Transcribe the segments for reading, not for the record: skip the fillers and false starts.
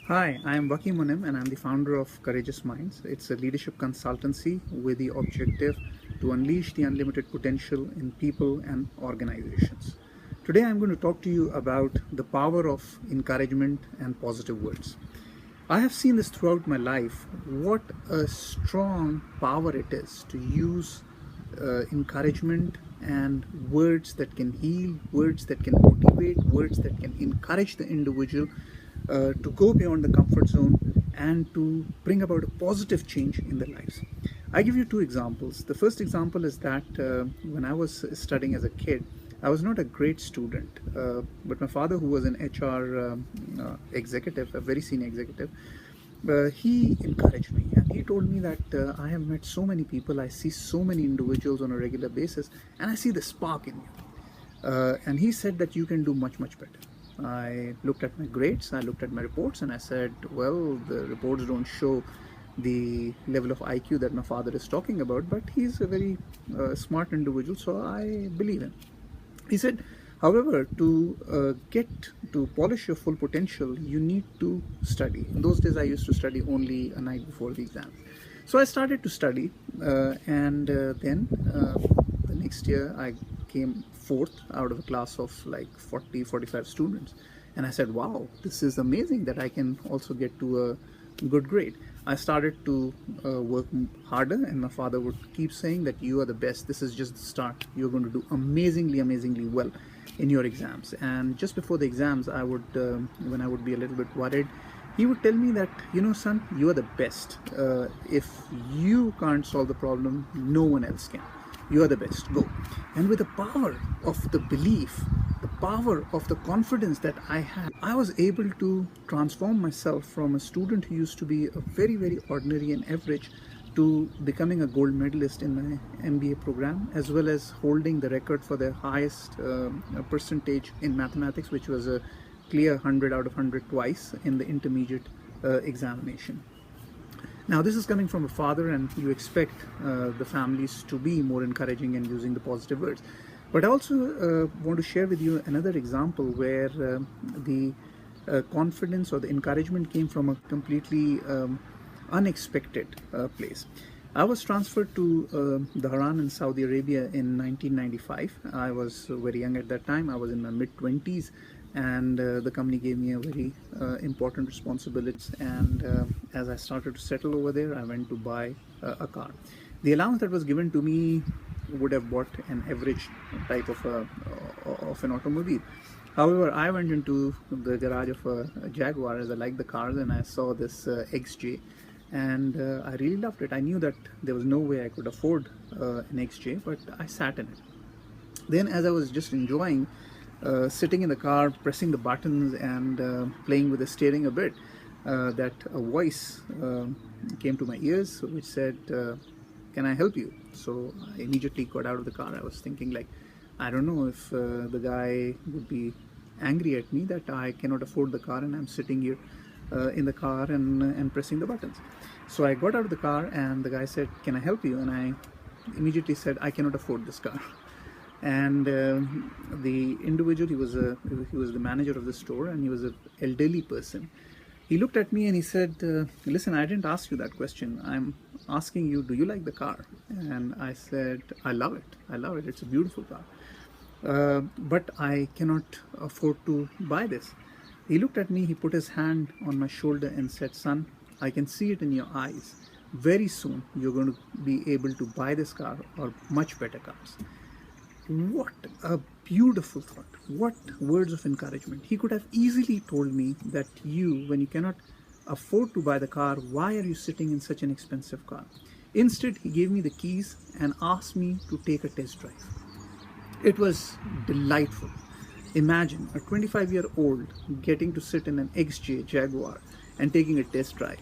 Hi, I am Waki Munim and I'm the founder of Courageous Minds. It's a leadership consultancy with the objective to unleash the unlimited potential in people and organizations. Today I'm going to talk to you about the power of encouragement and positive words. I have seen this throughout my life, what a strong power it is to use encouragement and words that can heal, words that can motivate, words that can encourage the individual to go beyond the comfort zone and to bring about a positive change in their lives. I give you two examples. The first example is that when I was studying as a kid, I was not a great student, but my father, who was an HR executive, a very senior executive, he encouraged me and he told me that I have met so many people, I see so many individuals on a regular basis, and I see the spark in you. And he said that you can do much, much better. I looked at my grades, I looked at my reports, and I said, well, the reports don't show the level of IQ that my father is talking about, but he's a very smart individual, so I believe him. He said, however, to get to polish your full potential, you need to study. In those days, I used to study only a night before the exams. So I started to study, and then the next year I came fourth out of a class of like 40, 45 students. And I said, wow, this is amazing that I can also get to a good grade. I started to work harder, and my father would keep saying that you are the best. This is just the start. You're going to do amazingly, amazingly well in your exams. And just before the exams, I would, when I would be a little bit worried, he would tell me that, you know, son, you are the best. If you can't solve the problem, no one else can. You are the best. Go. And with the power of the belief, the power of the confidence that I had, I was able to transform myself from a student who used to be a very, very ordinary and average to becoming a gold medalist in my MBA program, as well as holding the record for the highest percentage in mathematics, which was a clear 100 out of 100 twice in the intermediate examination. Now, this is coming from a father, and you expect the families to be more encouraging and using the positive words. But I also want to share with you another example where the confidence or the encouragement came from a completely unexpected place. I was transferred to Dhahran in Saudi Arabia in 1995. I was very young at that time. I was in my mid-20s, and the company gave me a very important responsibility. And as I started to settle over there, I went to buy a car. The allowance that was given to me would have bought an average type of an automobile. However, I went into the garage of a Jaguar, as I like the cars, and I saw this XJ, and I really loved it. I knew that there was no way I could afford an XJ, but I sat in it. Then, as I was just enjoying sitting in the car, pressing the buttons and playing with the steering a bit, that a voice came to my ears which said, can I help you? So I immediately got out of the car. I was thinking, like, I don't know if the guy would be angry at me that I cannot afford the car and I'm sitting here in the car and pressing the buttons. So I got out of the car and the guy said, can I help you? And I immediately said, I cannot afford this car. And the individual, he was the manager of the store, and he was an elderly person. He looked at me and he said, listen, I didn't ask you that question. I'm asking you, do you like the car? And I said, I love it. I love it. It's a beautiful car. But I cannot afford to buy this. He looked at me, he put his hand on my shoulder and said, son, I can see it in your eyes. Very soon you're going to be able to buy this car or much better cars. What a beautiful thought. What words of encouragement. He could have easily told me that when you cannot afford to buy the car, why are you sitting in such an expensive car? Instead, he gave me the keys and asked me to take a test drive. It was delightful. Imagine a 25-year-old getting to sit in an XJ Jaguar and taking a test drive.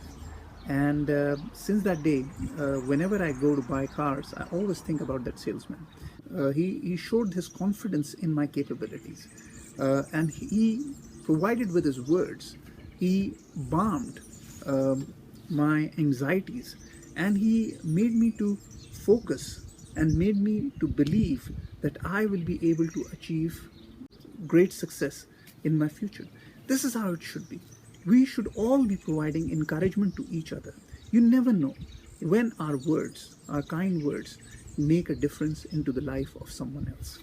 And since that day, whenever I go to buy cars, I always think about that salesman. He showed his confidence in my capabilities, and he provided with his words. He balmed my anxieties, and he made me to focus and made me to believe that I will be able to achieve great success in my future. This is how it should be. We should all be providing encouragement to each other. You never know when our words, our kind words, make a difference into the life of someone else.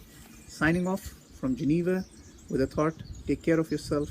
Signing off from Geneva with a thought, take care of yourself,